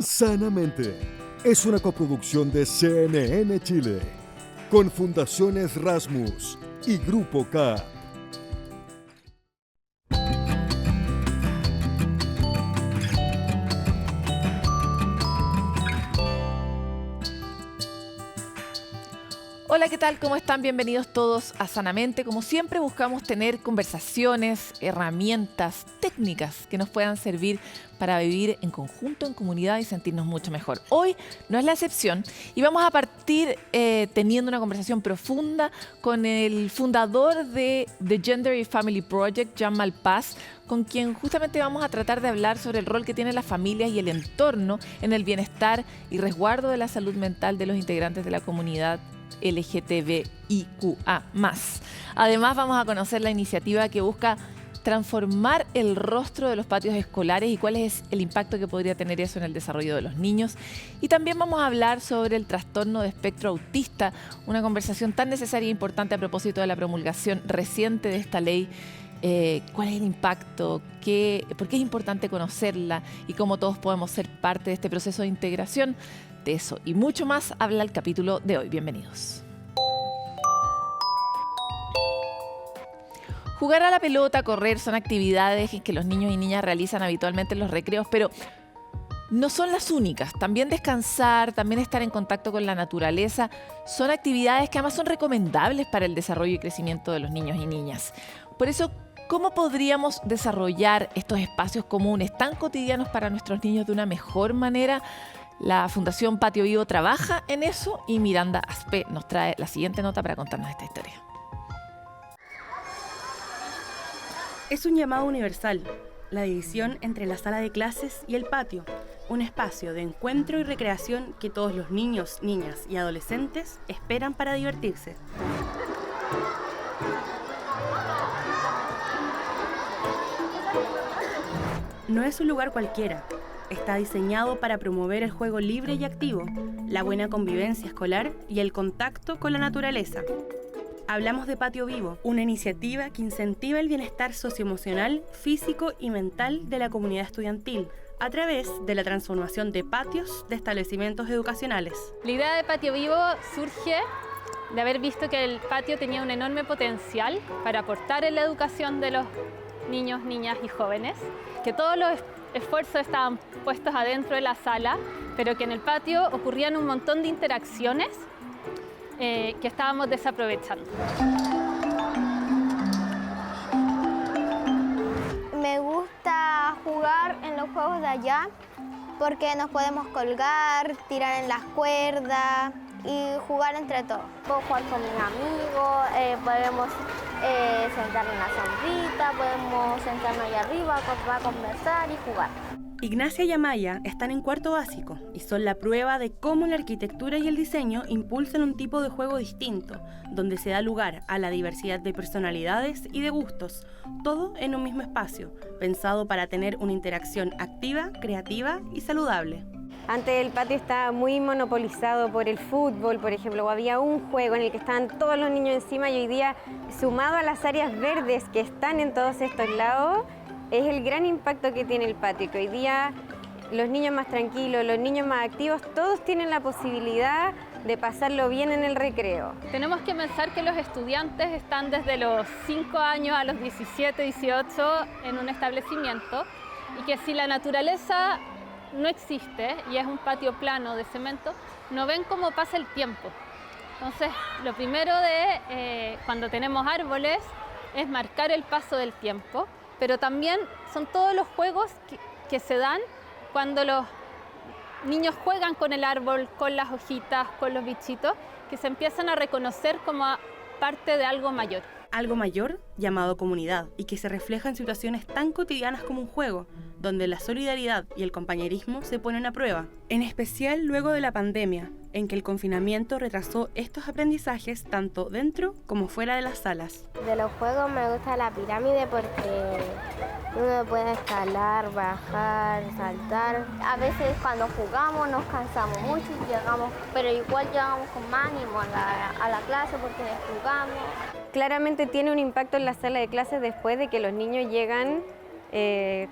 Sanamente es una coproducción de CNN Chile con Fundaciones Rasmus y Grupo K. Hola, ¿qué tal? ¿Cómo están? Bienvenidos todos a Sanamente. Como siempre, buscamos tener conversaciones, herramientas, técnicas que nos puedan servir para vivir en conjunto, en comunidad y sentirnos mucho mejor. Hoy no es la excepción y vamos a partir teniendo una conversación profunda con el fundador de The Gender and Family Project, Jan Malpass, con quien justamente vamos a tratar de hablar sobre el rol que tienen las familias y el entorno en el bienestar y resguardo de la salud mental de los integrantes de la comunidad LGTBIQA+. Además, vamos a conocer la iniciativa que busca transformar el rostro de los patios escolares y cuál es el impacto que podría tener eso en el desarrollo de los niños. Y también vamos a hablar sobre el trastorno de espectro autista, una conversación tan necesaria e importante a propósito de la promulgación reciente de esta ley. ¿Cuál es el impacto? ¿Por qué es importante conocerla? Y cómo todos podemos ser parte de este proceso de integración. De eso y mucho más habla el capítulo de hoy. Bienvenidos. Jugar a la pelota, correr, son actividades que los niños y niñas realizan habitualmente en los recreos, pero no son las únicas. También descansar, también estar en contacto con la naturaleza, son actividades que además son recomendables para el desarrollo y crecimiento de los niños y niñas. Por eso, ¿cómo podríamos desarrollar estos espacios comunes tan cotidianos para nuestros niños de una mejor manera? La Fundación Patio Vivo trabaja en eso y Miranda Aspe nos trae la siguiente nota para contarnos esta historia. Es un llamado universal, la división entre la sala de clases y el patio, un espacio de encuentro y recreación que todos los niños, niñas y adolescentes esperan para divertirse. No es un lugar cualquiera. Está diseñado para promover el juego libre y activo, la buena convivencia escolar y el contacto con la naturaleza. Hablamos de Patio Vivo, una iniciativa que incentiva el bienestar socioemocional, físico y mental de la comunidad estudiantil a través de la transformación de patios de establecimientos educacionales. La idea de Patio Vivo surge de haber visto que el patio tenía un enorme potencial para aportar en la educación de los niños, niñas y jóvenes, que todos los esfuerzos estaban puestos adentro de la sala, pero que en el patio ocurrían un montón de interacciones que estábamos desaprovechando. Me gusta jugar en los juegos de allá porque nos podemos colgar, tirar en las cuerdas y jugar entre todos. Puedo jugar con mis amigos, podemos sentarnos en la sombrita, podemos sentarnos allá arriba para conversar y jugar. Ignacia y Amaya están en cuarto básico y son la prueba de cómo la arquitectura y el diseño impulsan un tipo de juego distinto, donde se da lugar a la diversidad de personalidades y de gustos, todo en un mismo espacio, pensado para tener una interacción activa, creativa y saludable. Antes el patio estaba muy monopolizado por el fútbol, por ejemplo, o había un juego en el que estaban todos los niños encima y hoy día, sumado a las áreas verdes que están en todos estos lados, es el gran impacto que tiene el patio, que hoy día los niños más tranquilos, los niños más activos, todos tienen la posibilidad de pasarlo bien en el recreo. Tenemos que pensar que los estudiantes están desde los 5 años a los 17, 18 en un establecimiento y que si la naturaleza no existe y es un patio plano de cemento, no ven cómo pasa el tiempo. Entonces, lo primero cuando tenemos árboles es marcar el paso del tiempo, pero también son todos los juegos que se dan cuando los niños juegan con el árbol, con las hojitas, con los bichitos, que se empiezan a reconocer como parte de algo mayor. Algo mayor llamado comunidad y que se refleja en situaciones tan cotidianas como un juego, donde la solidaridad y el compañerismo se ponen a prueba, en especial luego de la pandemia, en que el confinamiento retrasó estos aprendizajes tanto dentro como fuera de las salas. De los juegos me gusta la pirámide porque uno puede escalar, bajar, saltar. A veces cuando jugamos nos cansamos mucho y llegamos, pero igual llegamos con más ánimo a la clase porque jugamos. Claramente tiene un impacto en la sala de clases después de que los niños llegan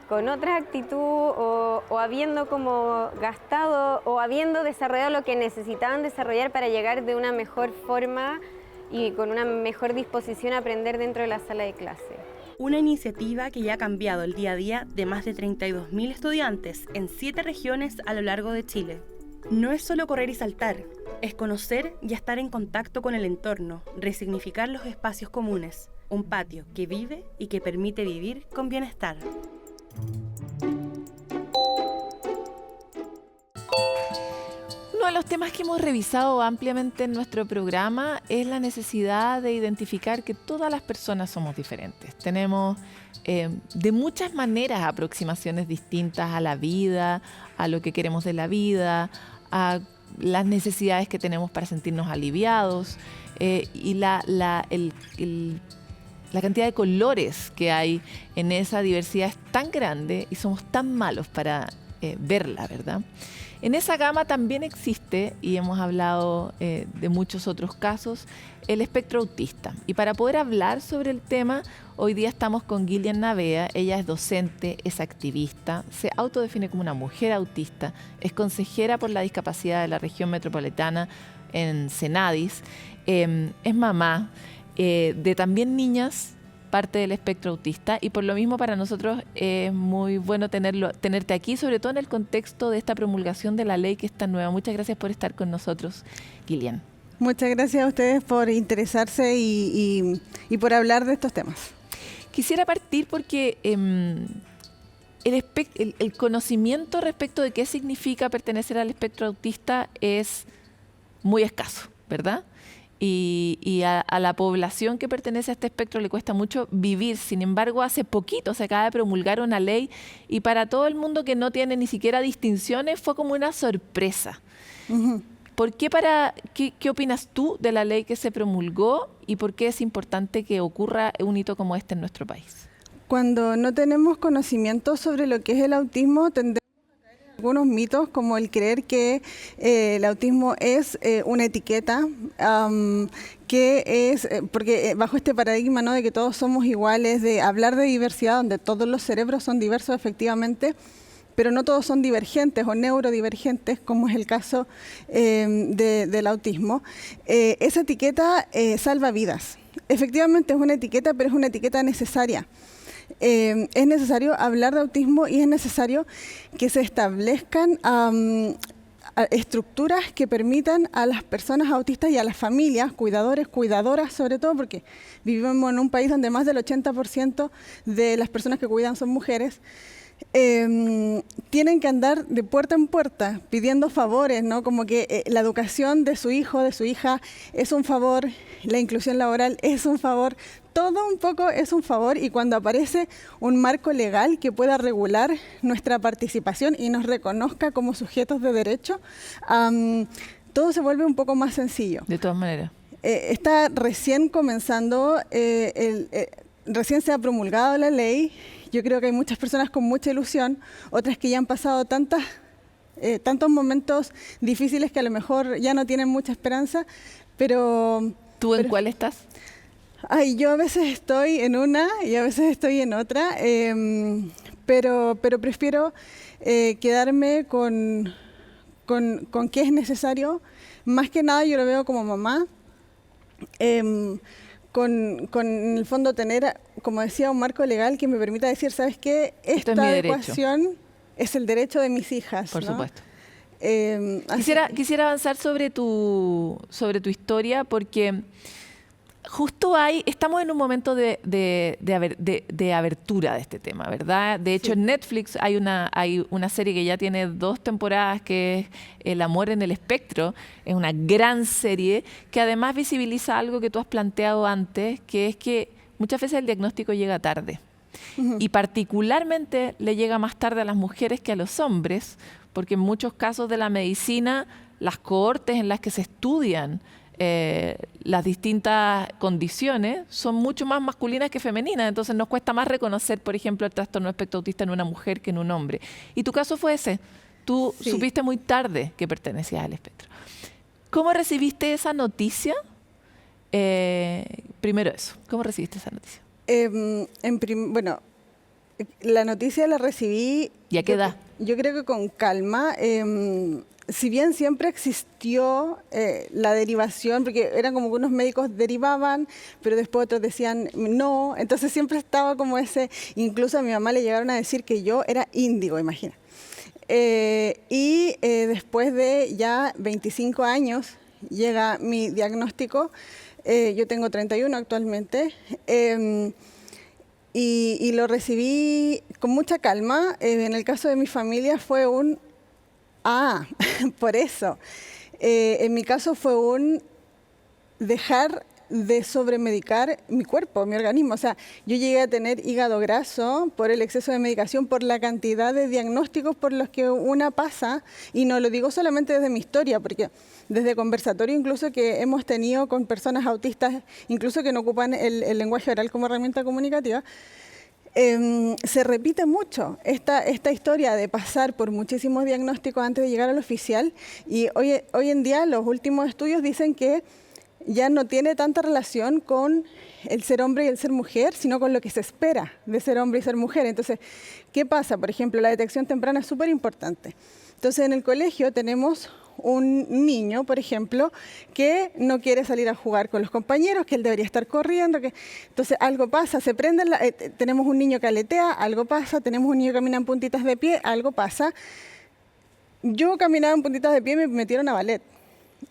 con otra actitud o habiendo como gastado o habiendo desarrollado lo que necesitaban desarrollar para llegar de una mejor forma y con una mejor disposición a aprender dentro de la sala de clase. Una iniciativa que ya ha cambiado el día a día de más de 32.000 estudiantes en 7 regiones a lo largo de Chile. No es solo correr y saltar, es conocer y estar en contacto con el entorno, resignificar los espacios comunes, un patio que vive y que permite vivir con bienestar. Uno de los temas que hemos revisado ampliamente en nuestro programa es la necesidad de identificar que todas las personas somos diferentes. Tenemos de muchas maneras aproximaciones distintas a la vida, a lo que queremos de la vida, a las necesidades que tenemos para sentirnos aliviados y la cantidad de colores que hay en esa diversidad es tan grande y somos tan malos para verla, ¿verdad? En esa gama también existe, y hemos hablado de muchos otros casos, el espectro autista. Y para poder hablar sobre el tema, hoy día estamos con Gillian Navea. Ella es docente, es activista, se autodefine como una mujer autista, es consejera por la discapacidad de la región metropolitana en Senadis, es mamá de también niñas, parte del espectro autista, y por lo mismo para nosotros es muy bueno tenerte aquí, sobre todo en el contexto de esta promulgación de la ley que es tan nueva. Muchas gracias por estar con nosotros, Gillian. Muchas gracias a ustedes por interesarse y por hablar de estos temas. Quisiera partir porque el conocimiento respecto de qué significa pertenecer al espectro autista es muy escaso, ¿verdad? Y a la población que pertenece a este espectro le cuesta mucho vivir. Sin embargo, hace poquito se acaba de promulgar una ley y para todo el mundo que no tiene ni siquiera distinciones fue como una sorpresa. Uh-huh. ¿Qué opinas tú de la ley que se promulgó y por qué es importante que ocurra un hito como este en nuestro país? Cuando no tenemos conocimiento sobre lo que es el autismo, tendemos algunos mitos como el creer que el autismo es una etiqueta, que es, porque bajo este paradigma, ¿no?, de que todos somos iguales, de hablar de diversidad, donde todos los cerebros son diversos efectivamente, pero no todos son divergentes o neurodivergentes, como es el caso del autismo. Esa etiqueta salva vidas. Efectivamente es una etiqueta, pero es una etiqueta necesaria. Es necesario hablar de autismo y es necesario que se establezcan estructuras que permitan a las personas autistas y a las familias, cuidadores, cuidadoras sobre todo, porque vivimos en un país donde más del 80% de las personas que cuidan son mujeres, tienen que andar de puerta en puerta pidiendo favores, ¿no? Como que la educación de su hijo, de su hija es un favor, la inclusión laboral es un favor, todo un poco es un favor, y cuando aparece un marco legal que pueda regular nuestra participación y nos reconozca como sujetos de derecho, todo se vuelve un poco más sencillo. De todas maneras. Está recién comenzando, recién se ha promulgado la ley. Yo creo que hay muchas personas con mucha ilusión, otras que ya han pasado tantos momentos difíciles que a lo mejor ya no tienen mucha esperanza, pero... ¿Tú en cuál estás? Ay, yo a veces estoy en una y a veces estoy en otra, pero prefiero quedarme con qué es necesario. Más que nada yo lo veo como mamá, con en el fondo tener, como decía, un marco legal que me permita decir, ¿sabes qué? Esta adecuación es el derecho de mis hijas. Por ¿no? supuesto. Quisiera avanzar sobre tu historia porque justo estamos en un momento de abertura de este tema, ¿verdad? De hecho, sí. En Netflix hay una serie que ya tiene 2 temporadas que es El amor en el espectro. Es una gran serie que además visibiliza algo que tú has planteado antes, que es que muchas veces el diagnóstico llega tarde. Uh-huh. Y particularmente le llega más tarde a las mujeres que a los hombres, porque en muchos casos de la medicina, las cohortes en las que se estudian las distintas condiciones son mucho más masculinas que femeninas, entonces nos cuesta más reconocer, por ejemplo, el trastorno espectro autista en una mujer que en un hombre. Y tu caso fue ese. Tú sí. Supiste muy tarde que pertenecías al espectro. ¿Cómo recibiste esa noticia? Primero eso, ¿cómo recibiste esa noticia? Bueno, la noticia la recibí... ¿Y a qué edad? Yo creo que con calma. Si bien siempre existió la derivación, porque eran como que unos médicos derivaban, pero después otros decían no, entonces siempre estaba como ese, incluso a mi mamá le llegaron a decir que yo era índigo, imagina. Después de ya 25 años llega mi diagnóstico, yo tengo 31 actualmente, y lo recibí con mucha calma. En el caso de mi familia fue un... por eso. En mi caso fue un dejar de sobremedicar mi cuerpo, mi organismo. O sea, yo llegué a tener hígado graso por el exceso de medicación, por la cantidad de diagnósticos por los que una pasa, y no lo digo solamente desde mi historia, porque desde conversatorio incluso que hemos tenido con personas autistas, incluso que no ocupan el lenguaje oral como herramienta comunicativa, se repite mucho esta historia de pasar por muchísimos diagnósticos antes de llegar al oficial, y hoy en día los últimos estudios dicen que ya no tiene tanta relación con el ser hombre y el ser mujer, sino con lo que se espera de ser hombre y ser mujer. Entonces, ¿qué pasa? Por ejemplo, la detección temprana es súper importante. Entonces, en el colegio tenemos un niño, por ejemplo, que no quiere salir a jugar con los compañeros, que él debería estar corriendo, entonces algo pasa, se prende, tenemos un niño que aletea, algo pasa, tenemos un niño que camina en puntitas de pie, algo pasa. Yo caminaba en puntitas de pie y me metieron a ballet.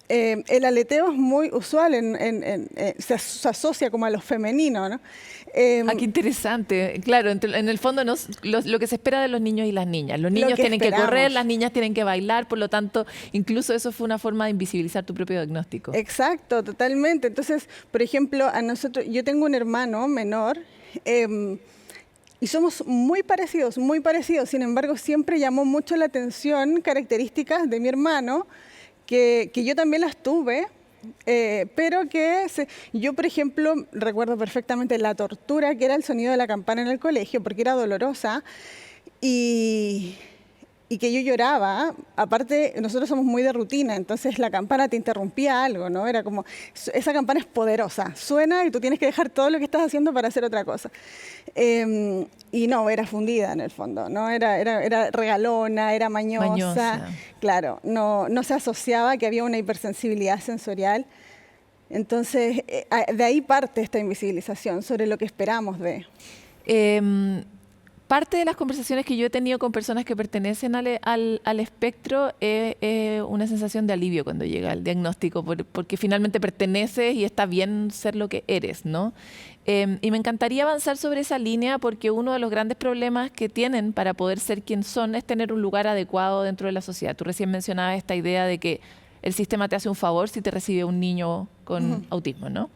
El aleteo es muy usual, se asocia como a lo femenino, ¿no? Qué interesante. Claro, en el fondo lo que se espera de los niños y las niñas. Los niños tienen que correr, las niñas tienen que bailar, por lo tanto, incluso eso fue una forma de invisibilizar tu propio diagnóstico. Exacto, totalmente. Entonces, por ejemplo, yo tengo un hermano menor, y somos muy parecidos, sin embargo, siempre llamó mucho la atención características de mi hermano, que yo también las tuve, pero yo, por ejemplo, recuerdo perfectamente la tortura que era el sonido de la campana en el colegio, porque era dolorosa, y que yo lloraba. Aparte, nosotros somos muy de rutina, entonces la campana te interrumpía algo, ¿no? Era como, esa campana es poderosa, suena y tú tienes que dejar todo lo que estás haciendo para hacer otra cosa. Y no, era fundida en el fondo, ¿no? Era regalona, era mañosa. Claro, no se asociaba que había una hipersensibilidad sensorial. Entonces, de ahí parte esta invisibilización sobre lo que esperamos de... Parte de las conversaciones que yo he tenido con personas que pertenecen al espectro es una sensación de alivio cuando llega el diagnóstico, porque finalmente perteneces y está bien ser lo que eres, ¿no? Y me encantaría avanzar sobre esa línea, porque uno de los grandes problemas que tienen para poder ser quien son es tener un lugar adecuado dentro de la sociedad. Tú recién mencionabas esta idea de que el sistema te hace un favor si te recibe un niño con autismo, ¿no?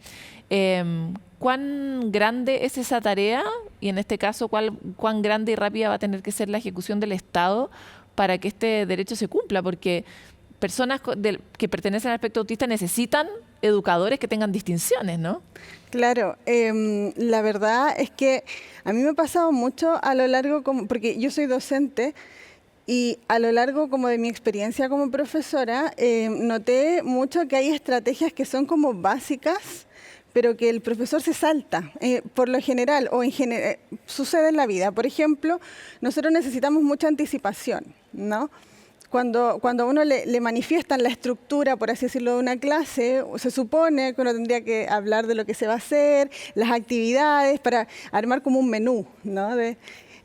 ¿Cuán grande es esa tarea? Y en este caso, ¿cuán grande y rápida va a tener que ser la ejecución del Estado para que este derecho se cumpla? Porque personas que pertenecen al espectro autista necesitan educadores que tengan distinciones, ¿no? Claro, la verdad es que a mí me ha pasado mucho a lo largo, porque yo soy docente, y a lo largo como de mi experiencia como profesora, noté mucho que hay estrategias que son como básicas, pero que el profesor se salta, por lo general, sucede en la vida. Por ejemplo, nosotros necesitamos mucha anticipación, ¿no? Cuando a uno le manifiestan la estructura, por así decirlo, de una clase, se supone que uno tendría que hablar de lo que se va a hacer, las actividades, para armar como un menú, ¿no?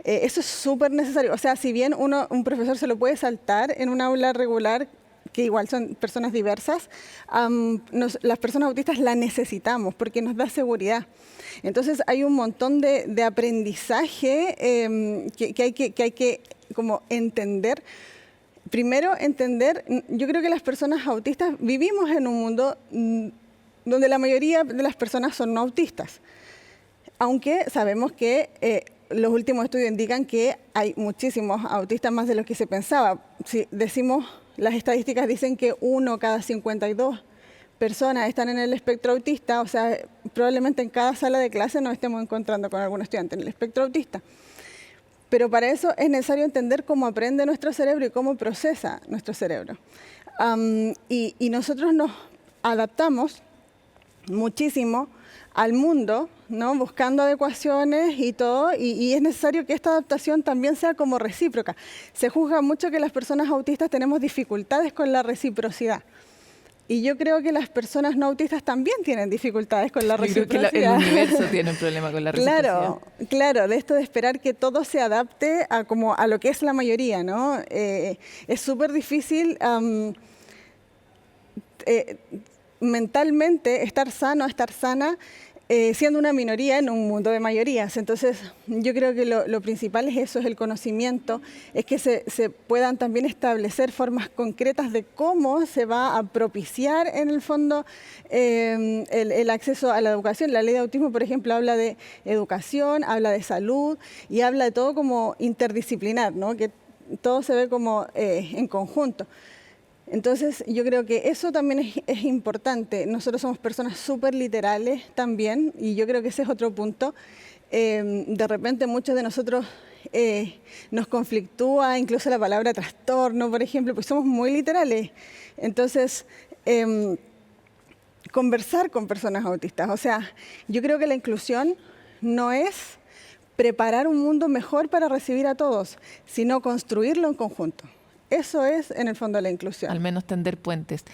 Eso es súper necesario. O sea, si bien un profesor se lo puede saltar en un aula regular, que igual son personas diversas, las personas autistas la necesitamos porque nos da seguridad. Entonces hay un montón de aprendizaje que hay que como entender. Primero, yo creo que las personas autistas vivimos en un mundo donde la mayoría de las personas son no autistas, aunque sabemos que los últimos estudios indican que hay muchísimos autistas, más de los que se pensaba. Si decimos... Las estadísticas dicen que 1 cada 52 personas están en el espectro autista, o sea, probablemente en cada sala de clase nos estemos encontrando con algún estudiante en el espectro autista. Pero para eso es necesario entender cómo aprende nuestro cerebro y cómo procesa nuestro cerebro. Y nosotros nos adaptamos muchísimo al mundo, ¿no? Buscando adecuaciones y todo, y es necesario que esta adaptación también sea como recíproca. Se juzga mucho que las personas autistas tenemos dificultades con la reciprocidad. Y yo creo que las personas no autistas también tienen dificultades con la reciprocidad. Creo que el universo tiene un problema con la reciprocidad. Claro, de esto de esperar que todo se adapte a lo que es la mayoría, ¿no? Es súper difícil mentalmente estar sano, estar sana, siendo una minoría en un mundo de mayorías. Entonces, yo creo que lo principal es eso, es el conocimiento, es que se puedan también establecer formas concretas de cómo se va a propiciar, en el fondo, el acceso a la educación. La ley de autismo, por ejemplo, habla de educación, habla de salud y habla de todo como interdisciplinar, ¿no? Que todo se ve como en conjunto. Entonces, yo creo que eso también es importante. Nosotros somos personas súper literales también, y yo creo que ese es otro punto. De repente muchos de nosotros nos conflictúa incluso la palabra trastorno, por ejemplo, pues somos muy literales. Entonces, conversar con personas autistas. O sea, yo creo que la inclusión no es preparar un mundo mejor para recibir a todos, sino construirlo en conjunto. Eso es, en el fondo, la inclusión. Al menos tender puentes.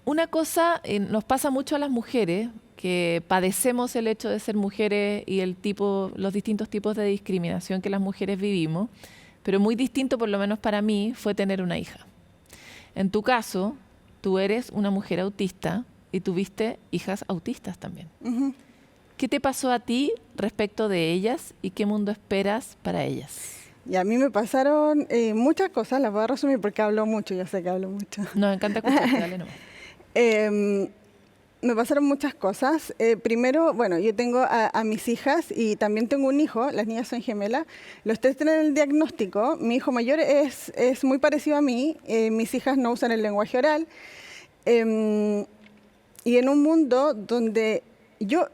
Una cosa nos pasa mucho a las mujeres, que padecemos el hecho de ser mujeres y los distintos tipos de discriminación que las mujeres vivimos, pero muy distinto, por lo menos para mí, fue tener una hija. En tu caso, tú eres una mujer autista y tuviste hijas autistas también. Uh-huh. ¿Qué te pasó a ti respecto de ellas y qué mundo esperas para ellas? Y a mí me pasaron muchas cosas, las voy a resumir porque hablo mucho, yo sé que hablo mucho. Nos encanta escucharte, dale nomás. Me pasaron muchas cosas. Primero, bueno, yo tengo a mis hijas y también tengo un hijo, las niñas son gemelas. Los tres tienen el diagnóstico. Mi hijo mayor es muy parecido a mí, mis hijas no usan el lenguaje oral. Y en un mundo donde yo,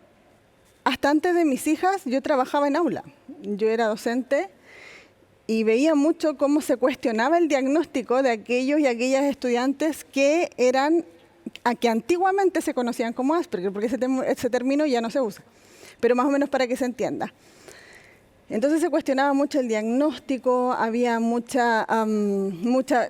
hasta antes de mis hijas, yo trabajaba en aula. Yo era docente. Y veía mucho cómo se cuestionaba el diagnóstico de aquellos y aquellas estudiantes que antiguamente se conocían como Asperger, porque ese término ya no se usa, pero más o menos para que se entienda. Entonces se cuestionaba mucho el diagnóstico, había mucha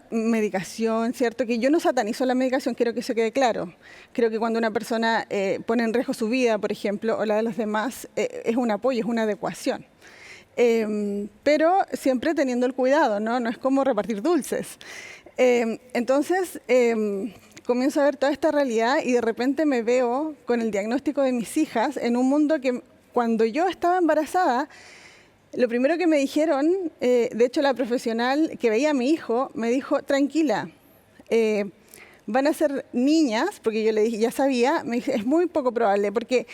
medicación, ¿cierto? Que yo no satanizo la medicación, quiero que eso quede claro. Creo que cuando una persona pone en riesgo su vida, por ejemplo, o la de los demás, es un apoyo, es una adecuación. Pero siempre teniendo el cuidado, ¿no? No es como repartir dulces. Entonces, comienzo a ver toda esta realidad y de repente me veo con el diagnóstico de mis hijas en un mundo que cuando yo estaba embarazada, lo primero que me dijeron, de hecho la profesional que veía a mi hijo, me dijo, tranquila, van a ser niñas, porque yo le dije, ya sabía, me dije, es muy poco probable, porque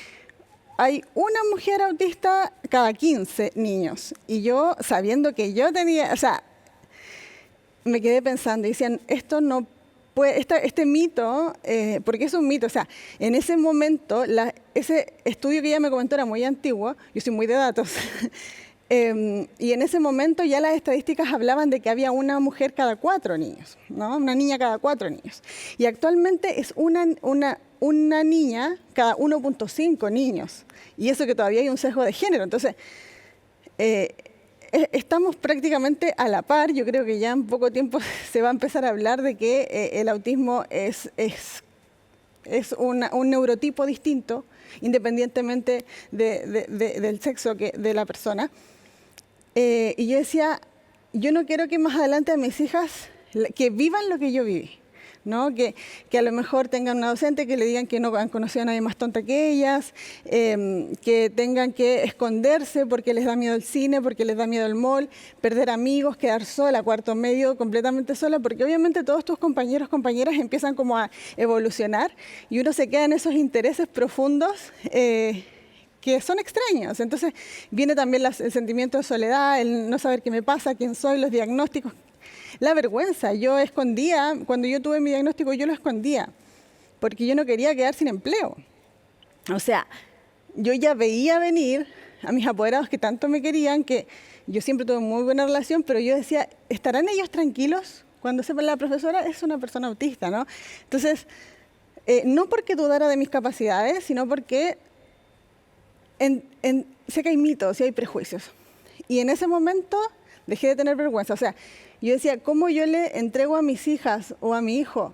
hay una mujer autista cada 15 niños. Y yo, sabiendo que yo tenía, o sea, me quedé pensando y decían, esto no puede, este mito, porque es un mito, o sea, en ese momento, ese estudio que ella me comentó era muy antiguo, yo soy muy de datos, y en ese momento ya las estadísticas hablaban de que había una mujer cada 4 niños, ¿no? Una niña cada 4 niños. Y actualmente es una niña cada 1.5 niños. Y eso que todavía hay un sesgo de género. Entonces, estamos prácticamente a la par. Yo creo que ya en poco tiempo se va a empezar a hablar de que el autismo es un neurotipo distinto, independientemente del sexo de la persona. Y yo decía, yo no quiero que más adelante a mis hijas que vivan lo que yo viví, ¿no? Que a lo mejor tengan una docente que le digan que no han conocido a nadie más tonta que ellas, que tengan que esconderse porque les da miedo el cine, porque les da miedo el mall, perder amigos, quedar sola, cuarto medio, completamente sola, porque obviamente todos tus compañeros, compañeras empiezan como a evolucionar y uno se queda en esos intereses profundos que son extraños. Entonces viene también el sentimiento de soledad, el no saber qué me pasa, quién soy, los diagnósticos. La vergüenza, yo escondía, cuando yo tuve mi diagnóstico yo lo escondía, porque yo no quería quedar sin empleo. O sea, yo ya veía venir a mis apoderados que tanto me querían, que yo siempre tuve muy buena relación, pero yo decía, ¿estarán ellos tranquilos cuando sepan la profesora es una persona autista, ¿no? Entonces, no porque dudara de mis capacidades, sino porque sé que hay mitos y hay prejuicios. Y en ese momento dejé de tener vergüenza. O sea, yo decía, ¿cómo yo le entrego a mis hijas o a mi hijo?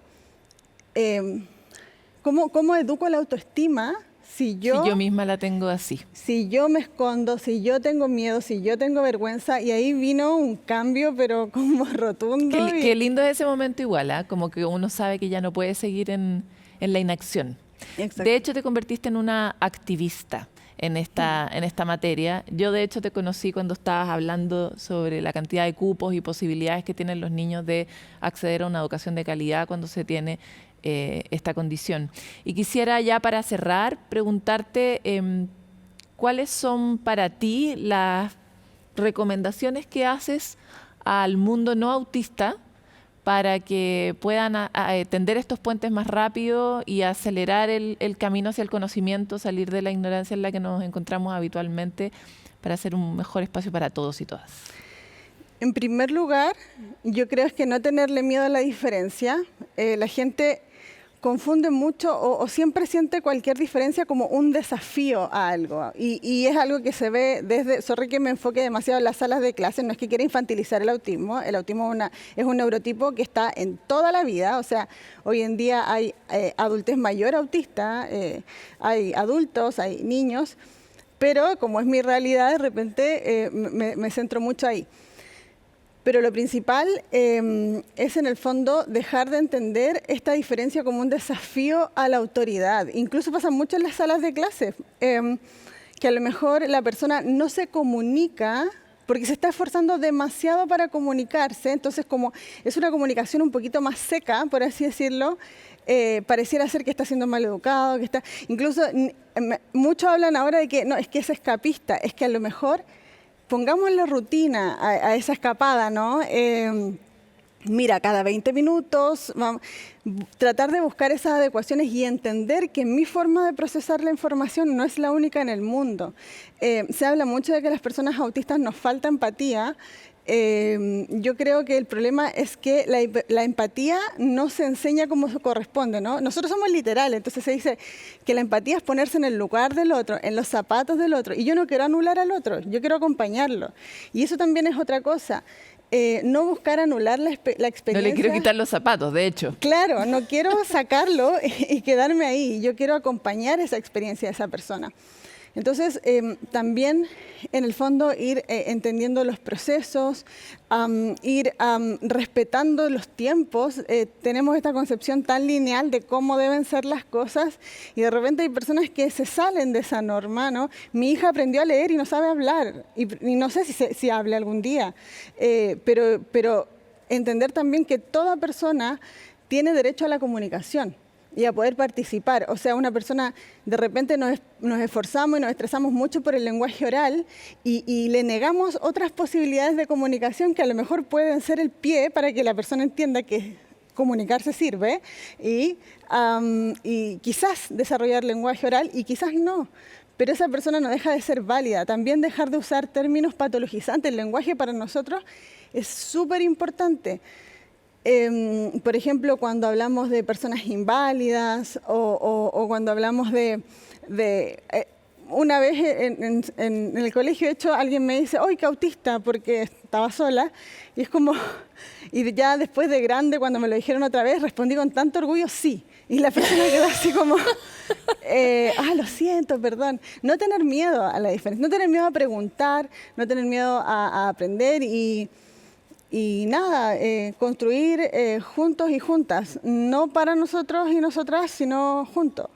¿Cómo educo la autoestima si yo misma la tengo así? Si yo me escondo, si yo tengo miedo, si yo tengo vergüenza. Y ahí vino un cambio, pero como rotundo. Qué lindo es ese momento igual, ¿eh? Como que uno sabe que ya no puede seguir en la inacción. Exacto. De hecho, te convertiste en una activista en esta materia. Yo, de hecho, te conocí cuando estabas hablando sobre la cantidad de cupos y posibilidades que tienen los niños de acceder a una educación de calidad cuando se tiene esta condición. Y quisiera ya para cerrar preguntarte cuáles son para ti las recomendaciones que haces al mundo no autista para que puedan tender estos puentes más rápido y acelerar el camino hacia el conocimiento, salir de la ignorancia en la que nos encontramos habitualmente para hacer un mejor espacio para todos y todas. En primer lugar, yo creo es que no tenerle miedo a la diferencia. La gente confunde mucho o siempre siente cualquier diferencia como un desafío a algo. Y es algo que se ve desde, sorry que me enfoque demasiado en las salas de clases, no es que quiera infantilizar el autismo. El autismo es un neurotipo que está en toda la vida. O sea, hoy en día hay adultez mayor autista, hay adultos, hay niños, pero como es mi realidad, de repente me centro mucho ahí. Pero lo principal es en el fondo dejar de entender esta diferencia como un desafío a la autoridad. Incluso pasa mucho en las salas de clases, que a lo mejor la persona no se comunica porque se está esforzando demasiado para comunicarse. Entonces, como es una comunicación un poquito más seca, por así decirlo, pareciera ser que está siendo mal educado, que está... Incluso muchos hablan ahora de que no, es que es escapista, es que a lo mejor... Pongamos la rutina a esa escapada, ¿no? Mira, cada 20 minutos, tratar de buscar esas adecuaciones y entender que mi forma de procesar la información no es la única en el mundo. Se habla mucho de que a las personas autistas nos falta empatía. Yo creo que el problema es que la empatía no se enseña como se corresponde, ¿no? Nosotros somos literales, entonces se dice que la empatía es ponerse en el lugar del otro, en los zapatos del otro. Y yo no quiero anular al otro, yo quiero acompañarlo. Y eso también es otra cosa. No buscar anular la experiencia. No le quiero quitar los zapatos, de hecho. Claro, no quiero sacarlo y quedarme ahí. Yo quiero acompañar esa experiencia de esa persona. Entonces, también, en el fondo, ir entendiendo los procesos, ir respetando los tiempos. Tenemos esta concepción tan lineal de cómo deben ser las cosas y de repente hay personas que se salen de esa norma, ¿no? Mi hija aprendió a leer y no sabe hablar y no sé si hable algún día, pero entender también que toda persona tiene derecho a la comunicación y a poder participar. O sea, una persona, de repente nos esforzamos y nos estresamos mucho por el lenguaje oral y le negamos otras posibilidades de comunicación que a lo mejor pueden ser el pie para que la persona entienda que comunicarse sirve y quizás desarrollar lenguaje oral y quizás no. Pero esa persona no deja de ser válida. También dejar de usar términos patologizantes. El lenguaje para nosotros es súper importante. Por ejemplo, cuando hablamos de personas inválidas o cuando hablamos una vez en el colegio, de hecho, alguien me dice, ¡ay, qué autista!, porque estaba sola. Y es como, y ya después de grande, cuando me lo dijeron otra vez, respondí con tanto orgullo, sí. Y la persona quedó así como, lo siento, perdón. No tener miedo a la diferencia, no tener miedo a preguntar, no tener miedo a aprender y nada, construir juntos y juntas, no para nosotros y nosotras, sino juntos.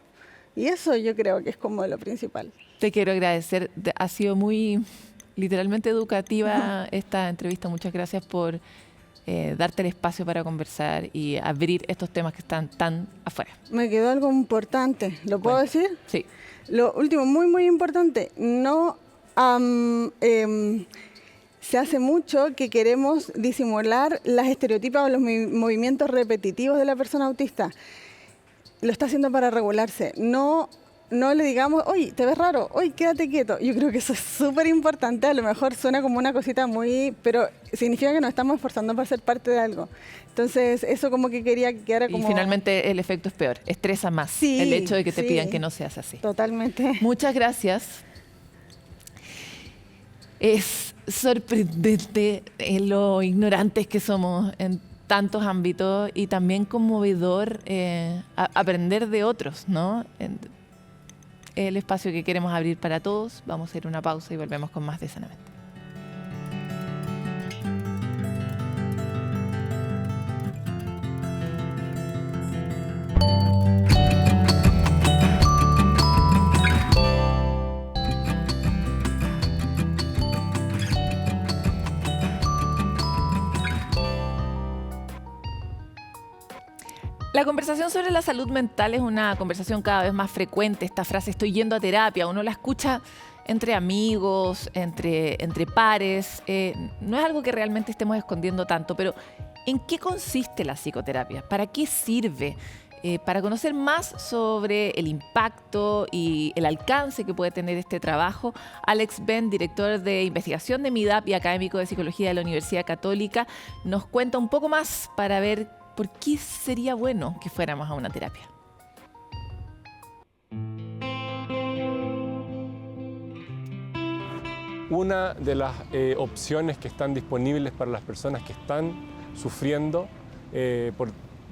Y eso yo creo que es como lo principal. Te quiero agradecer, ha sido muy literalmente educativa esta entrevista. Muchas gracias por darte el espacio para conversar y abrir estos temas que están tan afuera. Me quedó algo importante, ¿lo puedo decir? Sí. Lo último, muy, muy importante, no... se hace mucho que queremos disimular las estereotipas o los movimientos repetitivos de la persona autista. Lo está haciendo para regularse. No no le digamos, oye, te ves raro, oye, quédate quieto. Yo creo que eso es súper importante. A lo mejor suena como una cosita pero significa que nos estamos esforzando por ser parte de algo. Entonces, eso como que quería que quedara como... Y finalmente el efecto es peor, estresa más Sí, el hecho de que te sí. pidan que no seas así. Totalmente. Muchas gracias. Es sorprendente lo ignorantes que somos en tantos ámbitos y también conmovedor aprender de otros, ¿no? El espacio que queremos abrir para todos. Vamos a ir a una pausa y volvemos con más de Sanamente. La conversación sobre la salud mental es una conversación cada vez más frecuente. Esta frase, estoy yendo a terapia, uno la escucha entre amigos, entre pares. No es algo que realmente estemos escondiendo tanto, pero ¿en qué consiste la psicoterapia? ¿Para qué sirve? Para conocer más sobre el impacto y el alcance que puede tener este trabajo, Alex Ben, director de investigación de MIDAP y académico de psicología de la Universidad Católica, nos cuenta un poco más para ver por qué sería bueno que fuéramos a una terapia. Una de las opciones que están disponibles para las personas que están sufriendo por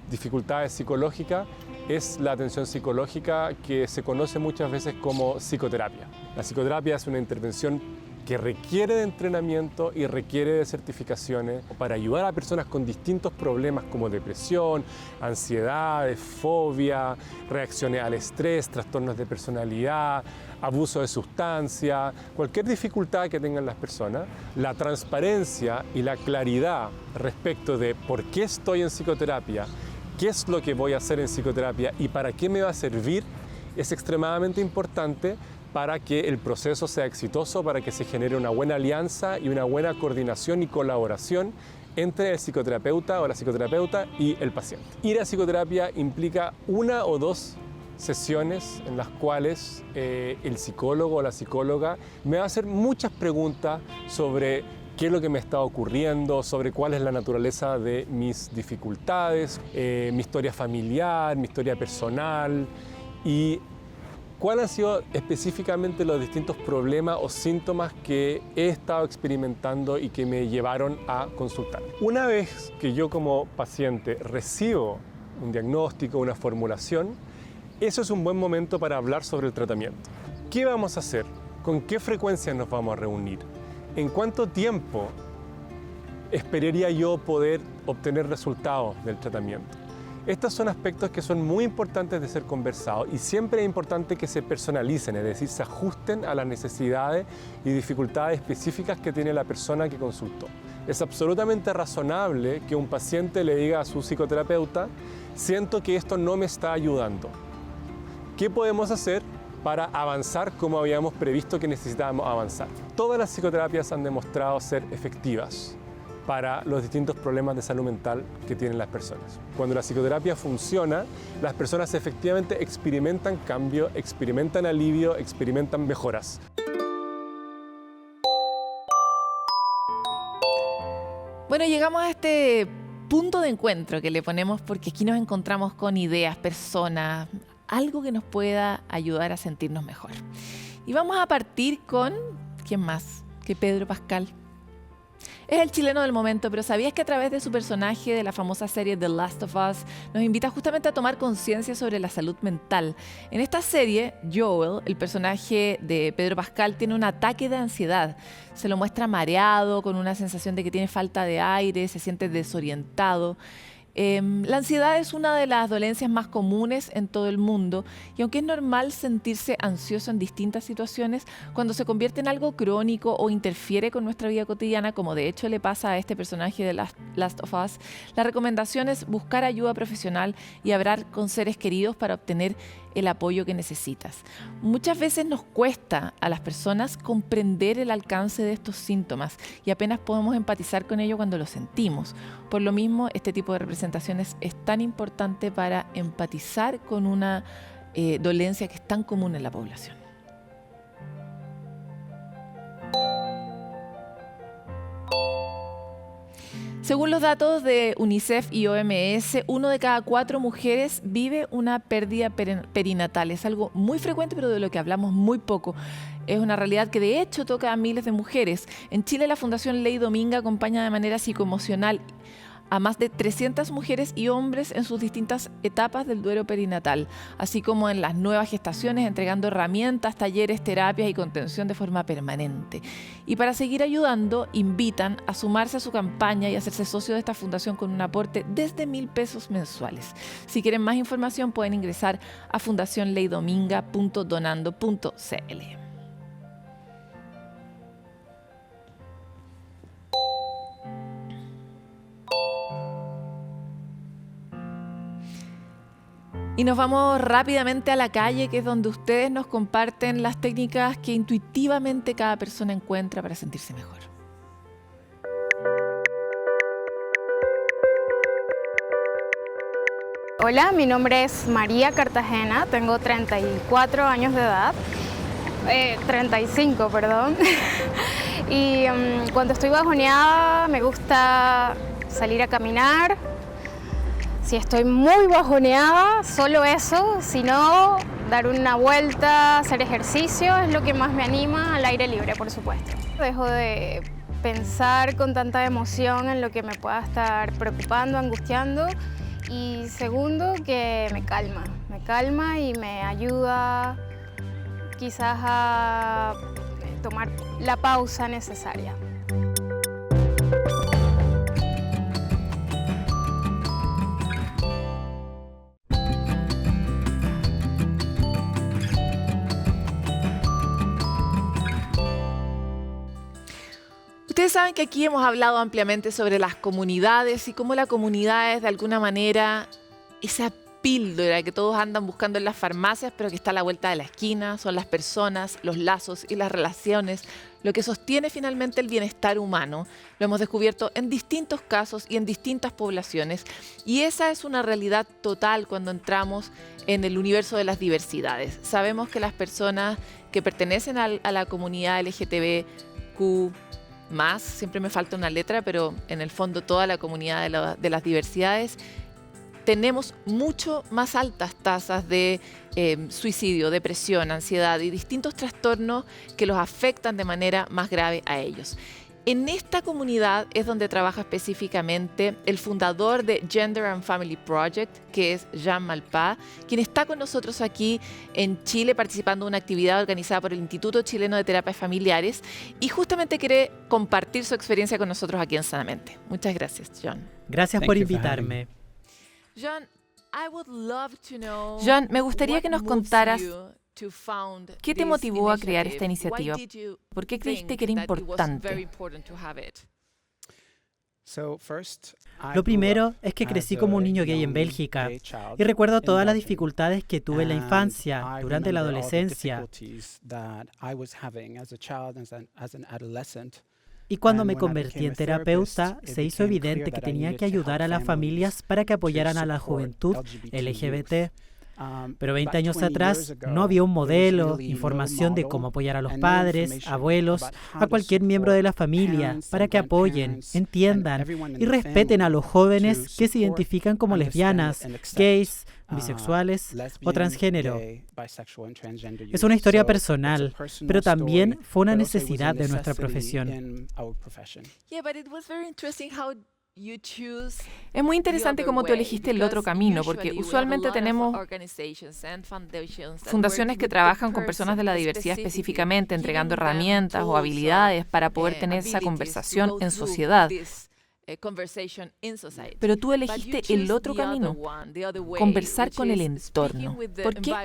dificultades psicológicas es la atención psicológica, que se conoce muchas veces como psicoterapia. La psicoterapia es una intervención que requiere de entrenamiento y requiere de certificaciones para ayudar a personas con distintos problemas como depresión, ansiedad, fobia, reacciones al estrés, trastornos de personalidad, abuso de sustancia, cualquier dificultad que tengan las personas. La transparencia y la claridad respecto de por qué estoy en psicoterapia, qué es lo que voy a hacer en psicoterapia y para qué me va a servir es extremadamente importante para que el proceso sea exitoso, para que se genere una buena alianza y una buena coordinación y colaboración entre el psicoterapeuta o la psicoterapeuta y el paciente. Ir a psicoterapia implica una o dos sesiones en las cuales el psicólogo o la psicóloga me va a hacer muchas preguntas sobre qué es lo que me está ocurriendo, sobre cuál es la naturaleza de mis dificultades, mi historia familiar, mi historia personal y cuáles han sido específicamente los distintos problemas o síntomas que he estado experimentando y que me llevaron a consultar. Una vez que yo como paciente recibo un diagnóstico, una formulación, eso es un buen momento para hablar sobre el tratamiento. ¿Qué vamos a hacer? ¿Con qué frecuencia nos vamos a reunir? ¿En cuánto tiempo esperaría yo poder obtener resultados del tratamiento? Estos son aspectos que son muy importantes de ser conversados y siempre es importante que se personalicen, es decir, se ajusten a las necesidades y dificultades específicas que tiene la persona que consultó. Es absolutamente razonable que un paciente le diga a su psicoterapeuta, siento que esto no me está ayudando. ¿Qué podemos hacer para avanzar como habíamos previsto que necesitábamos avanzar? Todas las psicoterapias han demostrado ser efectivas para los distintos problemas de salud mental que tienen las personas. Cuando la psicoterapia funciona, las personas efectivamente experimentan cambio, experimentan alivio, experimentan mejoras. Bueno, llegamos a este punto de encuentro que le ponemos porque aquí nos encontramos con ideas, personas, algo que nos pueda ayudar a sentirnos mejor. Y vamos a partir con, ¿quién más que Pedro Pascal? Es el chileno del momento, pero ¿sabías que a través de su personaje de la famosa serie The Last of Us nos invita justamente a tomar conciencia sobre la salud mental? En esta serie, Joel, el personaje de Pedro Pascal, tiene un ataque de ansiedad. Se lo muestra mareado, con una sensación de que tiene falta de aire, se siente desorientado. La ansiedad es una de las dolencias más comunes en todo el mundo y aunque es normal sentirse ansioso en distintas situaciones, cuando se convierte en algo crónico o interfiere con nuestra vida cotidiana, como de hecho le pasa a este personaje de Last of Us, la recomendación es buscar ayuda profesional y hablar con seres queridos para obtener el apoyo que necesitas. Muchas veces nos cuesta a las personas comprender el alcance de estos síntomas y apenas podemos empatizar con ello cuando lo sentimos. Por lo mismo, este tipo de representaciones es tan importante para empatizar con una dolencia que es tan común en la población. Según los datos de UNICEF y OMS, 1 de cada 4 mujeres vive una pérdida perinatal. Es algo muy frecuente, pero de lo que hablamos muy poco. Es una realidad que de hecho toca a miles de mujeres. En Chile, la Fundación Ley Dominga acompaña de manera psicoemocional a más de 300 mujeres y hombres en sus distintas etapas del duelo perinatal, así como en las nuevas gestaciones, entregando herramientas, talleres, terapias y contención de forma permanente. Y para seguir ayudando, invitan a sumarse a su campaña y hacerse socio de esta fundación con un aporte desde 1.000 pesos mensuales. Si quieren más información, pueden ingresar a fundacionleydominga.donando.cl. Y nos vamos rápidamente a la calle, que es donde ustedes nos comparten las técnicas que intuitivamente cada persona encuentra para sentirse mejor. Hola, mi nombre es María Cartagena, tengo 34 años de edad, 35, perdón. Y cuando estoy bajoneada me gusta salir a caminar. Si estoy muy bajoneada, solo eso, si no, dar una vuelta, hacer ejercicio es lo que más me anima, al aire libre, por supuesto. Dejo de pensar con tanta emoción en lo que me pueda estar preocupando, angustiando. Y segundo, que me calma y me ayuda quizás a tomar la pausa necesaria. Ustedes saben que aquí hemos hablado ampliamente sobre las comunidades y cómo la comunidad es de alguna manera esa píldora que todos andan buscando en las farmacias, pero que está a la vuelta de la esquina. Son las personas, los lazos y las relaciones lo que sostiene finalmente el bienestar humano. Lo hemos descubierto en distintos casos y en distintas poblaciones. Y esa es una realidad total cuando entramos en el universo de las diversidades. Sabemos que las personas que pertenecen a la comunidad LGTBQ+, siempre me falta una letra, pero en el fondo toda la comunidad de las diversidades, tenemos mucho más altas tasas de suicidio, depresión, ansiedad y distintos trastornos que los afectan de manera más grave a ellos. En esta comunidad es donde trabaja específicamente el fundador de Gender and Family Project, que es Jean Malpà, quien está con nosotros aquí en Chile participando en una actividad organizada por el Instituto Chileno de Terapias Familiares y justamente quiere compartir su experiencia con nosotros aquí en Sanamente. Muchas gracias, John. Gracias por invitarme. John, me gustaría que nos contaras ¿qué te motivó a crear esta iniciativa? ¿Por qué creíste que era importante? Lo primero es que crecí como un niño gay en Bélgica y recuerdo todas las dificultades que tuve en la infancia, durante la adolescencia. Y cuando me convertí en terapeuta, se hizo evidente que tenía que ayudar a las familias para que apoyaran a la juventud LGBT. Pero 20 años atrás no había un modelo, información de cómo apoyar a los padres, abuelos, a cualquier miembro de la familia, para que apoyen, entiendan y respeten a los jóvenes que se identifican como lesbianas, gays, bisexuales o transgénero. Es una historia personal, pero también fue una necesidad de nuestra profesión. Es muy interesante cómo tú elegiste el otro camino, porque usualmente tenemos fundaciones que trabajan con personas de la diversidad específicamente, entregando herramientas o habilidades para poder tener esa conversación en sociedad. Pero tú elegiste el otro camino, conversar con el entorno. ¿Por qué?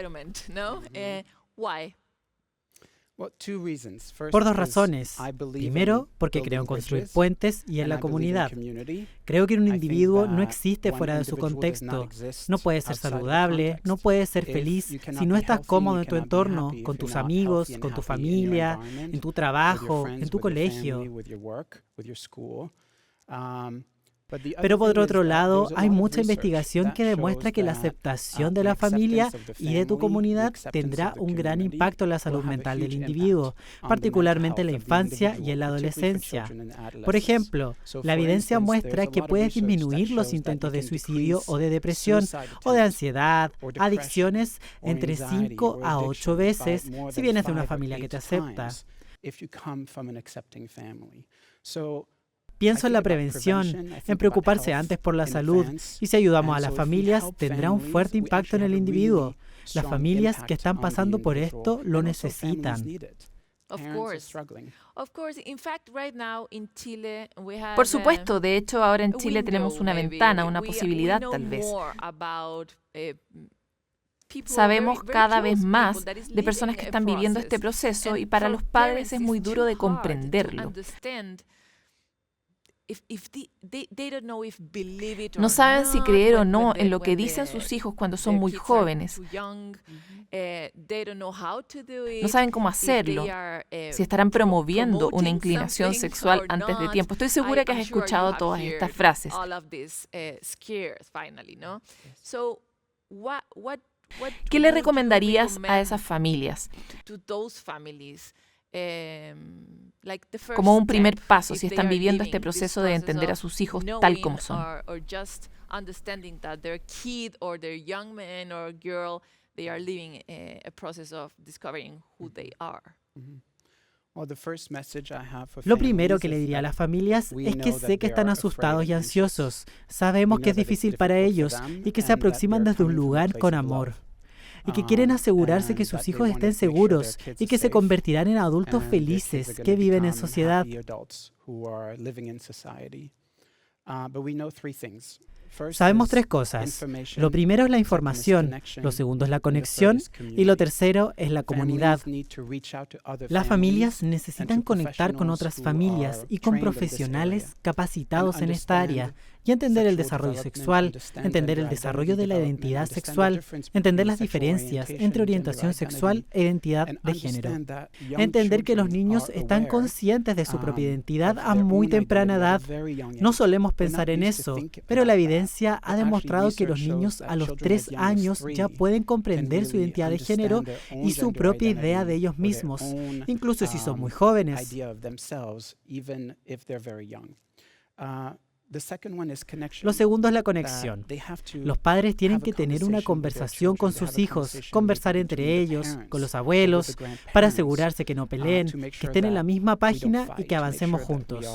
Por dos razones. Primero, porque creo en construir puentes y en la comunidad. Creo que un individuo no existe fuera de su contexto. No puede ser saludable, no puede ser feliz si no estás cómodo en tu entorno, con tus amigos, con tu familia, en tu trabajo, en tu colegio. Pero por otro lado, hay mucha investigación que demuestra que la aceptación de la familia y de tu comunidad tendrá un gran impacto en la salud mental del individuo, particularmente en la infancia y en la adolescencia. Por ejemplo, la evidencia muestra que puedes disminuir los intentos de suicidio o de depresión o de ansiedad, adicciones entre 5 a 8 veces si vienes de una familia que te acepta. Pienso en la prevención, en preocuparse antes por la salud, y si ayudamos a las familias, tendrá un fuerte impacto en el individuo. Las familias que están pasando por esto lo necesitan. Por supuesto, de hecho, ahora en Chile tenemos una ventana, una posibilidad tal vez. Sabemos cada vez más de personas que están viviendo este proceso y para los padres es muy duro de comprenderlo. No saben si creer o no en lo que dicen sus hijos cuando son muy jóvenes. No saben cómo hacerlo, si estarán promoviendo una inclinación sexual antes de tiempo. Estoy segura que has escuchado todas estas frases. ¿Qué le recomendarías a esas familias? Como un primer paso, si están viviendo este proceso de entender a sus hijos tal como son. Lo primero que le diría a las familias es que sé que están asustados y ansiosos. Sabemos que es difícil para ellos y que se aproximan desde un lugar con amor. Y que quieren asegurarse que sus hijos estén seguros y que se convertirán en adultos felices que viven en sociedad. Sabemos 3 cosas. Lo primero es la información, lo segundo es la conexión y lo tercero es la comunidad. Las familias necesitan conectar con otras familias y con profesionales capacitados en esta área y entender el desarrollo sexual, entender el desarrollo de la identidad sexual, entender las diferencias entre orientación sexual e identidad de género. Entender que los niños están conscientes de su propia identidad a muy temprana edad. No solemos pensar en eso, pero la evidencia ha demostrado que los niños a los 3 años ya pueden comprender su identidad de género y su propia idea de ellos mismos, incluso si son muy jóvenes. Lo segundo es la conexión. Los padres tienen que tener una conversación con sus hijos, conversar entre ellos, con los abuelos, para asegurarse que no peleen, que estén en la misma página y que avancemos juntos.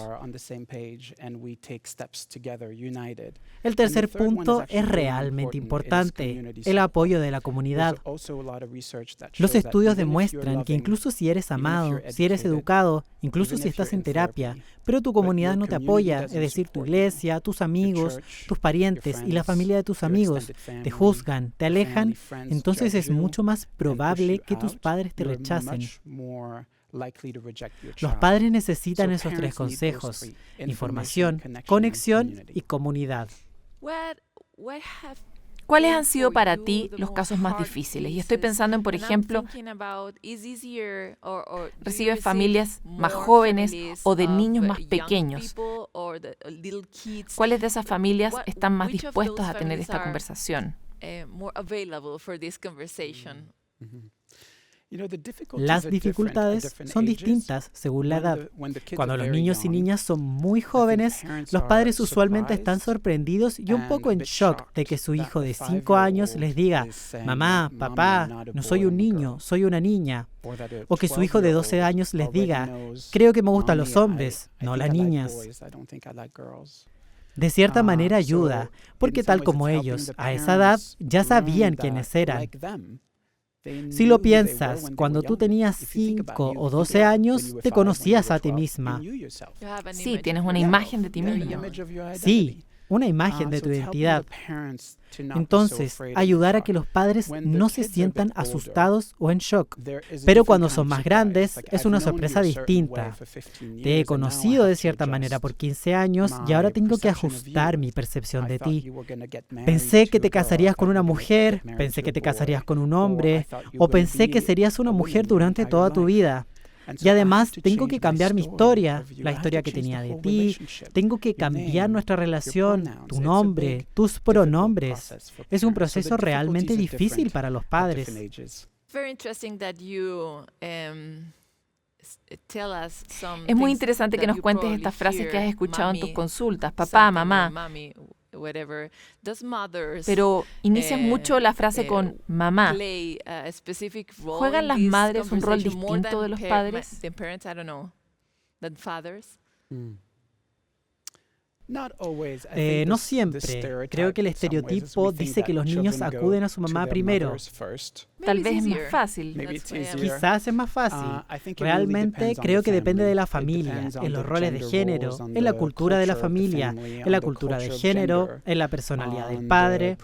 El tercer punto es realmente importante, el apoyo de la comunidad. Los estudios demuestran que incluso si eres amado, si eres educado, incluso si estás en terapia, pero tu comunidad no te apoya, es decir, tu iglesia, tus amigos, tus parientes y la familia de tus amigos te juzgan, te alejan, entonces es mucho más probable que tus padres te rechacen. Los padres necesitan esos 3 consejos: información, conexión y comunidad. ¿Cuáles han sido para ti los casos más difíciles? Y estoy pensando en, por ejemplo, ¿recibes familias más jóvenes o de niños más pequeños? ¿Cuáles de esas familias están más dispuestas a tener esta conversación? Las dificultades son distintas según la edad. Cuando los niños y niñas son muy jóvenes, los padres usualmente están sorprendidos y un poco en shock de que su hijo de 5 años les diga: mamá, papá, no soy un niño, soy una niña. O que su hijo de 12 años les diga: creo que me gustan los hombres, no las niñas. De cierta manera ayuda, porque tal como ellos, a esa edad, ya sabían quiénes eran. Si lo piensas, cuando tú tenías 5 o 12 años, te conocías a ti misma. Sí, tienes una imagen de ti mismo. Sí, una imagen de tu identidad. Entonces, ayudar a que los padres no se sientan asustados o en shock. Pero cuando son más grandes, es una sorpresa distinta. Te he conocido de cierta manera por 15 años y ahora tengo que ajustar mi percepción de ti. Pensé que te casarías con una mujer, pensé que te casarías con un hombre, o pensé que serías una mujer durante toda tu vida. Y además tengo que cambiar mi historia, la historia que tenía de ti, tengo que cambiar nuestra relación, tu nombre, tus pronombres. Es un proceso realmente difícil para los padres. Es muy interesante que nos cuentes estas frases que has escuchado en tus consultas, papá, mamá. Pero inicias mucho la frase con mamá. ¿Juegan las madres un rol distinto de los padres? No siempre. Creo que el estereotipo dice que los niños acuden a su mamá primero. Tal vez es más fácil. Quizás es más fácil. Realmente creo que depende de la familia, en los roles de género, en la cultura de la familia, en la cultura de género, en la personalidad del padre.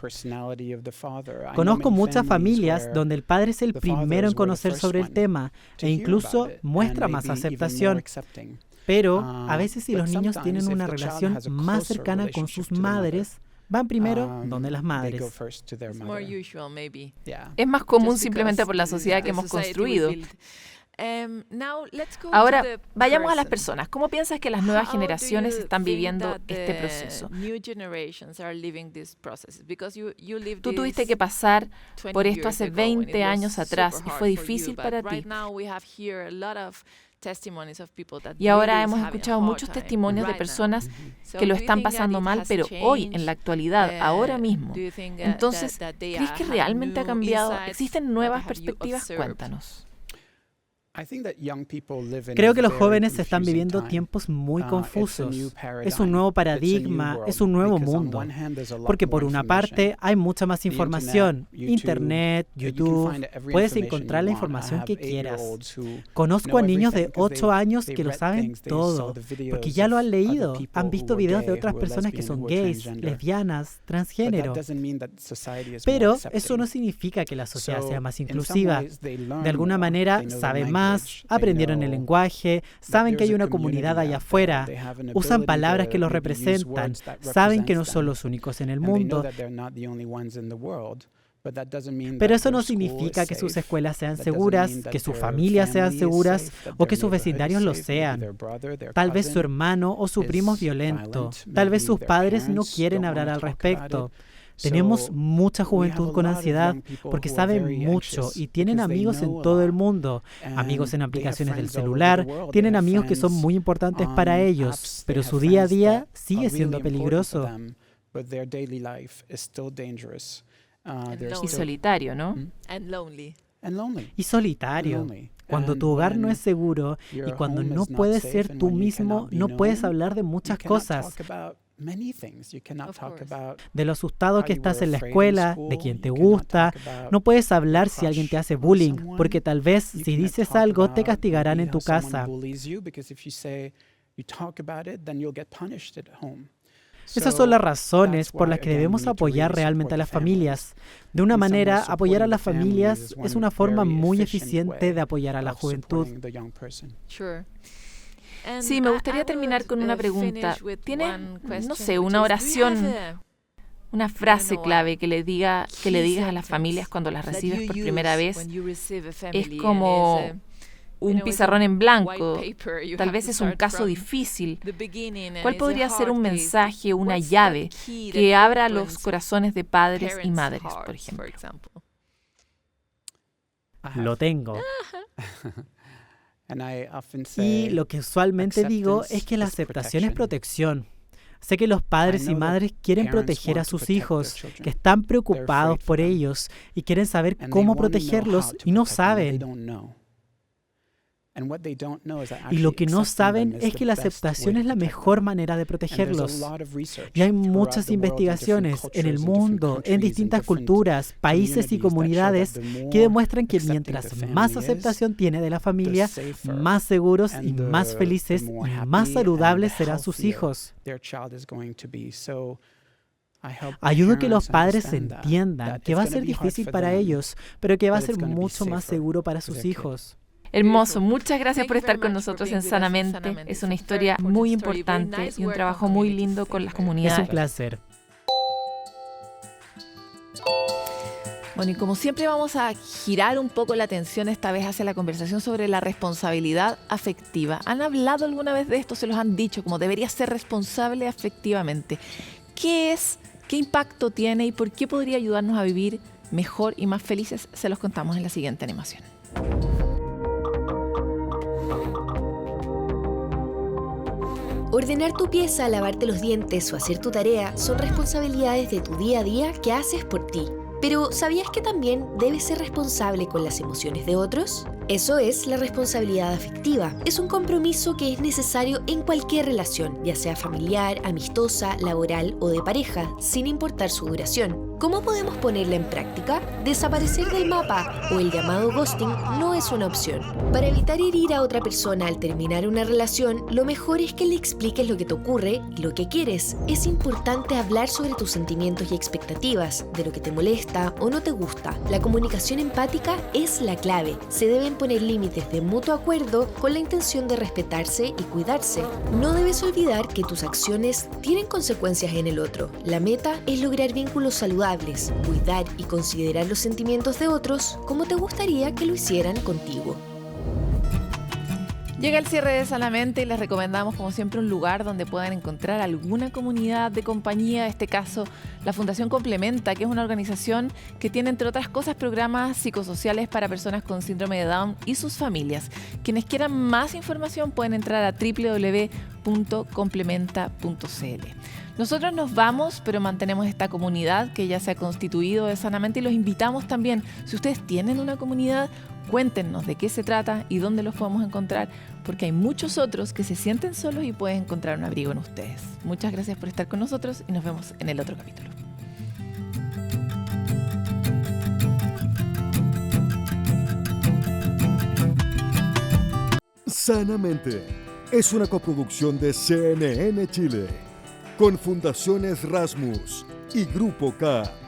Conozco muchas familias donde el padre es el primero en conocer sobre el tema e incluso muestra más aceptación. Pero a veces si los niños tienen una relación más cercana con sus madres, van primero donde las madres. Es más común simplemente por la sociedad que hemos construido. Ahora, vayamos a las personas. ¿Cómo piensas que las nuevas generaciones están viviendo este proceso? Tú tuviste que pasar por esto hace 20 años atrás y fue difícil para ti. Y ahora hemos escuchado muchos testimonios de personas que lo están pasando mal, pero hoy, en la actualidad, ahora mismo. Entonces, ¿crees que realmente ha cambiado? ¿Existen nuevas perspectivas? Cuéntanos. Creo que los jóvenes están viviendo tiempos muy confusos. Es un nuevo paradigma, es un nuevo mundo. Porque por una parte hay mucha más información. Internet, YouTube, puedes encontrar la información que quieras. Conozco a niños de 8 años que lo saben todo, porque ya lo han leído, han visto videos de otras personas que son gays, lesbianas, transgénero. Pero eso no significa que la sociedad sea más inclusiva. De alguna manera saben más, aprendieron el lenguaje, saben que hay una comunidad allá afuera, usan palabras que los representan, saben que no son los únicos en el mundo. Pero eso no significa que sus escuelas sean seguras, que sus familias sean seguras o que sus vecindarios lo sean. Tal vez su hermano o su primo es violento. Tal vez sus padres no quieren hablar al respecto. Tenemos mucha juventud con ansiedad porque saben mucho y tienen amigos en todo el mundo, amigos en aplicaciones del celular, tienen amigos que son muy importantes para ellos, pero su día a día sigue siendo peligroso. Y solitario, ¿no? Y solitario. Cuando tu hogar no es seguro y cuando no puedes ser tú mismo, no puedes hablar de muchas cosas. De lo asustado que estás en la escuela, de quién te gusta. No puedes hablar si alguien te hace bullying, porque tal vez si dices algo te castigarán en tu casa. Esas son las razones por las que debemos apoyar realmente a las familias. De una manera, apoyar a las familias es una forma muy eficiente de apoyar a la juventud. Sí, me gustaría terminar con una pregunta. ¿Tienes, no sé, una oración, una frase clave que le digas a las familias cuando las recibes por primera vez? Es como un pizarrón en blanco, tal vez es un caso difícil. ¿Cuál podría ser un mensaje, una llave que abra los corazones de padres y madres, por ejemplo? Lo tengo. Y lo que usualmente digo es que la aceptación es protección. Sé que los padres y madres quieren proteger a sus hijos, que están preocupados por ellos y quieren saber cómo protegerlos y no saben. Y lo que no saben es que la aceptación es la mejor manera de protegerlos. Y hay muchas investigaciones en el mundo, en distintas culturas, países y comunidades que demuestran que mientras más aceptación tiene de la familia, más seguros y más felices y más saludables serán sus hijos. Ayudo a que los padres entiendan que va a ser difícil para ellos, pero que va a ser mucho más seguro para sus hijos. Hermoso, muchas gracias por estar con nosotros en Sanamente. Es una historia muy importante y un trabajo muy lindo con las comunidades. Es un placer. Bueno, y como siempre vamos a girar un poco la atención esta vez hacia la conversación sobre la responsabilidad afectiva. ¿Han hablado alguna vez de esto? ¿Se los han dicho? Como debería ser responsable afectivamente. ¿Qué es? ¿Qué impacto tiene? ¿Y por qué podría ayudarnos a vivir mejor y más felices? Se los contamos en la siguiente animación. Ordenar tu pieza, lavarte los dientes o hacer tu tarea son responsabilidades de tu día a día que haces por ti. Pero ¿sabías que también debes ser responsable con las emociones de otros? Eso es la responsabilidad afectiva. Es un compromiso que es necesario en cualquier relación, ya sea familiar, amistosa, laboral o de pareja, sin importar su duración. ¿Cómo podemos ponerla en práctica? Desaparecer del mapa o el llamado ghosting no es una opción. Para evitar herir a otra persona al terminar una relación, lo mejor es que le expliques lo que te ocurre y lo que quieres. Es importante hablar sobre tus sentimientos y expectativas, de lo que te molesta o no te gusta. La comunicación empática es la clave. Se deben poner límites de mutuo acuerdo con la intención de respetarse y cuidarse. No debes olvidar que tus acciones tienen consecuencias en el otro. La meta es lograr vínculos saludables, cuidar y considerar los sentimientos de otros como te gustaría que lo hicieran contigo. Llega el cierre de Sanamente y les recomendamos, como siempre, un lugar donde puedan encontrar alguna comunidad de compañía. En este caso, la Fundación Complementa, que es una organización que tiene, entre otras cosas, programas psicosociales para personas con síndrome de Down y sus familias. Quienes quieran más información pueden entrar a www.complementa.cl. Nosotros nos vamos, pero mantenemos esta comunidad que ya se ha constituido de Sanamente y los invitamos también. Si ustedes tienen una comunidad, cuéntenos de qué se trata y dónde los podemos encontrar, porque hay muchos otros que se sienten solos y pueden encontrar un abrigo en ustedes. Muchas gracias por estar con nosotros y nos vemos en el otro capítulo. Sanamente es una coproducción de CNN Chile con Fundaciones Rasmus y Grupo K.